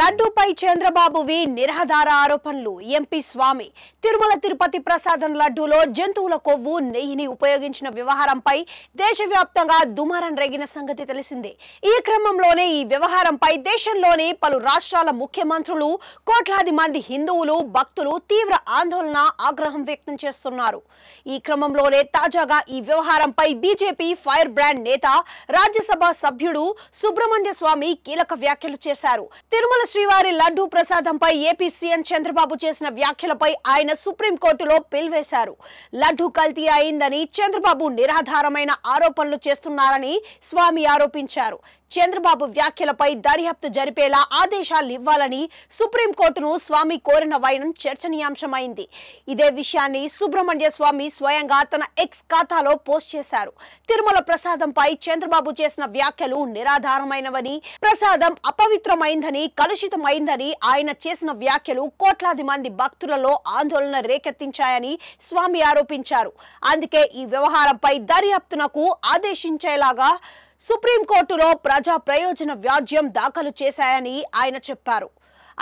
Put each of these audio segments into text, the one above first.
లడ్డూపై చంద్రబాబువి నిరాధార ఆరోపణలు. ఎంపీ స్వామి తిరుమల తిరుపతి ప్రసాదం లడ్డూలో జంతువుల కొవ్వు నెయ్యిని ఉపయోగించిన వ్యవహారంపై దేశవ్యాప్తంగా దుమారం రేగిన సంగతి తెలిసిందే. ఈ క్రమంలోనే ఈ వ్యవహారంపై దేశంలోని పలు రాష్ట్రాల ముఖ్యమంత్రులు, కోట్లాది మంది హిందువులు, భక్తులు తీవ్ర ఆందోళన, ఆగ్రహం వ్యక్తం చేస్తున్నారు. ఈ క్రమంలోనే తాజాగా ఈ వ్యవహారంపై బీజేపీ ఫైర్ బ్రాండ్ నేత, రాజ్యసభ సభ్యుడు సుబ్రహ్మణ్య స్వామి కీలక వ్యాఖ్యలు చేశారు. తిరుమల శ్రీవారి లడ్డూ ప్రసాదంపై ఏపీ సీఎం చంద్రబాబు చేసిన వ్యాఖ్యలపై ఆయన సుప్రీంకోర్టులో పిల్వేశారు. లడ్డూ కల్తీ అయిందని చంద్రబాబు నిరాధారమైన ఆరోపణలు చేస్తున్నారని స్వామి ఆరోపించారు. చంద్రబాబు వ్యాఖ్యలపై దర్యాప్తు జరిపేలా ఆదేశాలు ఇవ్వాలని సుప్రీంకోర్టును స్వామి కోరిన వైనం చర్చనీయాంశమైంది. ఇదే విషయాన్ని సుబ్రహ్మణ్య స్వామి స్వయంగా తన ఎక్స్ ఖాతాలో పోస్ట్ చేశారు. తిరుమల ప్రసాదంపై చంద్రబాబు చేసిన వ్యాఖ్యలు నిరాధారమైనవని, ప్రసాదం అపవిత్రమైందని, కలుషితమైందని ఆయన చేసిన వ్యాఖ్యలు కోట్లాది మంది భక్తులలో ఆందోళన రేకెత్తించాయని స్వామి ఆరోపించారు. అందుకే ఈ వ్యవహారంపై దర్యాప్తునకు ఆదేశించేలాగా సుప్రీంకోర్టులో ప్రజా ప్రయోజన వ్యాజ్యం దాఖలు చేశాయని ఆయన చెప్పారు.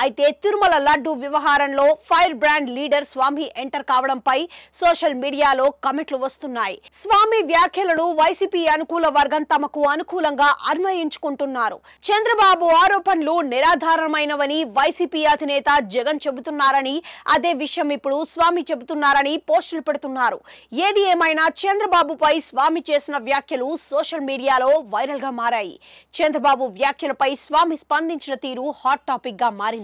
అయితే తిరుమల లడ్డూ వ్యవహారంలో ఫైర్ బ్రాండ్ లీడర్ స్వామి ఎంటర్ కావడంపై సోషల్ మీడియాలో కమెంట్లు వస్తున్నాయి. స్వామి వ్యాఖ్యలను వైసీపీ అనుకూల వర్గం తమకు అనుకూలంగా అన్వయించుకుంటున్నారు. చంద్రబాబు ఆరోపణలు నిరాధారమైనవని వైసీపీ అధినేత జగన్ చెబుతున్నారని, అదే విషయం ఇప్పుడు స్వామి చెబుతున్నారని పోస్టులు పెడుతున్నారు. ఏది ఏమైనా చంద్రబాబుపై స్వామి చేసిన వ్యాఖ్యలు సోషల్ మీడియాలో వైరల్ గా మారాయి. చంద్రబాబు వ్యాఖ్యలపై స్వామి స్పందించిన తీరు హాట్ టాపిక్ గా మారింది.